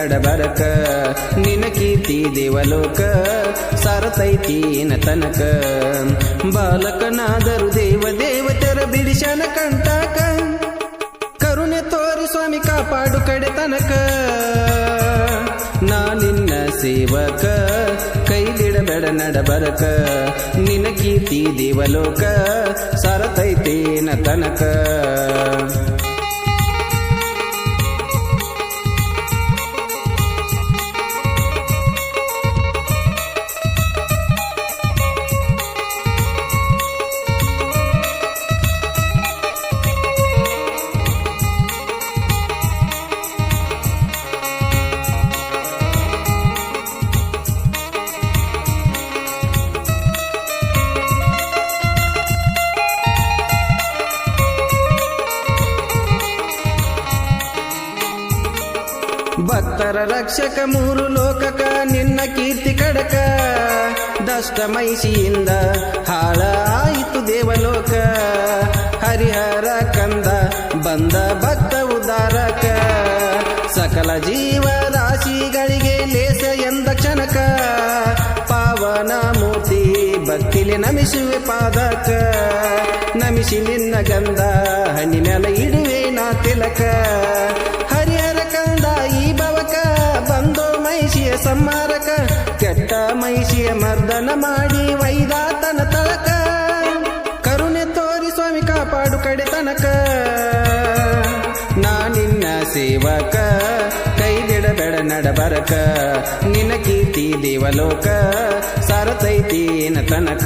ನಡಬರಕ ನಿನ ಕೀರ್ತಿ ದೇವಲೋಕ ಸಾರತೈತಿ ನ ತನಕ ಬಾಲಕನಾದರು ದೇವತೆರ ಬಿಡಿಶನ ಕಂಟಕ ಕರುಣೆ ತೋರಿ ಸ್ವಾಮಿ ಕಾಪಾಡು ಕಡೆ ತನಕ ನಾ ನಿನ್ನ ಸೇವಕ ಕೈಲಿಡಬೇಡ ನಡಬರಕ ನಿನ ಕೀರ್ತಿ ದೇವಲೋಕ ಸಾರತೈತಿ ನ ತನಕ ಭಕ್ತರ ರಕ್ಷಕ ಮೂರು ಲೋಕಕ ನಿನ್ನ ಕೀರ್ತಿ ಕಡಕ ದಷ್ಟ ಮೈಷಿಯಿಂದ ಹಾಳ ಆಯಿತು ದೇವಲೋಕ ಹರಿಹರ ಕಂದ ಬಂದ ಭಕ್ತ ಉದಾರಕ ಸಕಲ ಜೀವ ರಾಶಿಗಳಿಗೆ ಲೇಸ ಎಂದ ಕ್ಷಣಕ ಪಾವನ ಮೂರ್ತಿ ಭಕ್ತಿಲಿ ನಮಿಸುವೆ ಪಾದಕ ನಮಿಸಿ ನಿನ್ನ ಗಂಧ ಹಣ್ಣಿ ಮೇಲೆ ಇಡುವೆ ನಾ ತಿಲಕ ಹರಿಹರ ಕಂದ ಈ ಭವಕ ಬಂದೋ ಮೈಷಿಯ ಸಂಹಾರಕ ಕೆಟ್ಟ ಮೈಷಿಯ ಮರ್ದನ ಮಾಡಿ ವೈದಾತನ ತಳಕ ಕರುಣೆ ತೋರಿ ಸ್ವಾಮಿ ಕಾಪಾಡು ಕಡೆ ತನಕ ನಾ ನಿನ್ನ ಸೇವಕ ಕೈಬಿಡಬೇಡ ನಡಬರಕ ನಿನ್ನ ಕೀರ್ತಿ ದೇವಲೋಕ ಸಾರತೈತಿ ನ ತನಕ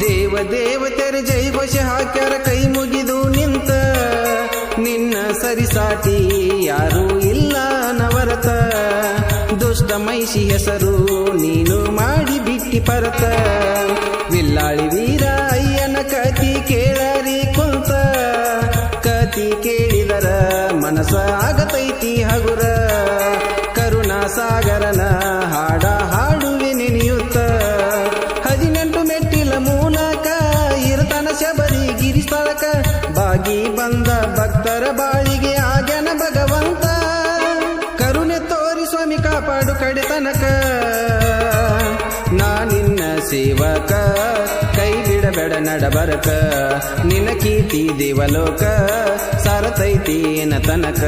ದೇವತೆರ ಜೈ ಘೋಷ ಹಾಕ್ಯಾರ ಕೈ ಮುಗಿದು ನಿಂತ ನಿನ್ನ ಸರಿಸಾಟಿ ಯಾರೂ ಇಲ್ಲ ನವರತ ದುಷ್ಟ ಮೈಷಿ ಹೆಸರು ನೀನು ಮಾಡಿ ಬಿಟ್ಟಿ ಪರತ ವಿಲ್ಲಾಳಿ ವೀರ ಅಯ್ಯನ ಕತಿ ಕೇಳರಿ ಕುಂತ ಕತಿ ಕೇಳಿದರ ಮನಸ ಆಗತೈತಿ ಹಗುರ ಕರುಣಾ ಸಾಗರನ ಹಾಡ ಹಾಡುವೆ ನೆನೆಯುತ್ತ 18 ಮೆಟ್ಟಿಲ ಮೂಲಕ ಇರತನ ಶಬರಿ ಗಿರಿ ಸ್ಥಳಕ ಬಾಗಿ ಬಂದ ಭಕ್ತರ ಬಾಳಿಗೆ ಆಗ್ಯಾನ ಭಗವಂತ ಕರುಣೆ ತೋರಿ ಸ್ವಾಮಿ ಕಾಪಾಡು ಕಡೆ ತನಕ ನಾ ನಿನ್ನ ಸೇವಕ ಕೈ ಬಿಡಬೇಡ ನಡಬರಕ ನಿನ್ನ ಕೀರ್ತಿ ದೇವಲೋಕ ಸಾರತೈತಿ ನ ತನಕ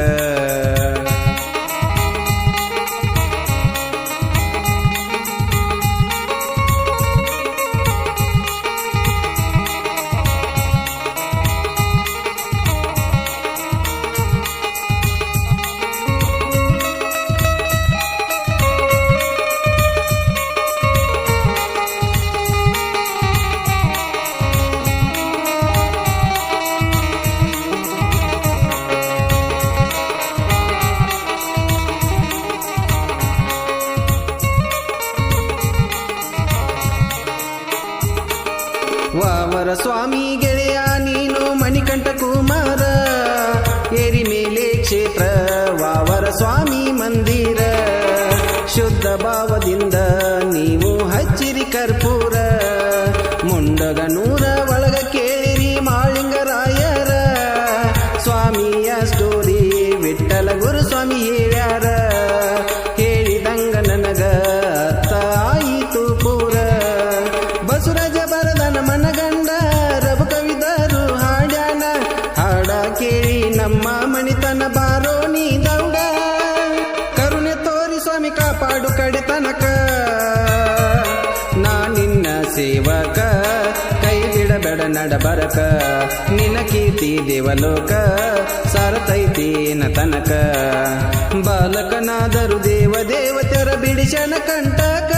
ವಾವರ ಸ್ವಾಮಿ ಗೆಳೆಯ ನೀನು ಮಣಿಕಂಠ ಕುಮಾರ ಏರಿ ಮೇಲೆ ಕ್ಷೇತ್ರ ವಾವರ ಸ್ವಾಮಿ ಮಂದಿರ ಶುದ್ಧ ಭಾವದಿಂದ ನೀವು ಹಚ್ಚಿರಿ ಕರ್ಪೂರ ಮುಂಡಗನೂರ ಒಳಗ ಕೇಳಿರಿ ಮಾಳಿಂಗರಾಯರ ಸ್ವಾಮಿಯ ಸ್ಟೋರಿ ವಿಠಲ ಗುರು ಸ್ವಾಮಿ ಹೇಳ್ಯಾರ ಹೇಳಿದಂಗ ನನಗ ಅರ್ಥ ಆಯಿತು ಪೂರ ಬಸವರಾಜ ಬರದನ ಮನಗಂಡ ರಘು ಕವಿದರು ಹಾಡ್ಯಾನ ಹಾಡ ಕೇಳಿ ನಮ್ಮ ಮಣಿತನ ಬಾರೋ ನೀ ದೌಡ ಕರುಣೆ ತೋರಿ ಸ್ವಾಮಿ ಕಾಪಾಡು ಕಡೆ ತನಕ ನಾ ನಿನ್ನ ಸೇವಕ ಕೈ ಬಿಡಬೇಡ ನಡಬರಕ ನಿನ್ನ ಕೀರ್ತಿ ದೇವಲೋಕ ಸಾರತೈತಿ ನ ತನಕ ಬಾಲಕನಾದರು ದೇವತೆರ ಬಿಡಿಶನ ಕಂಟಕ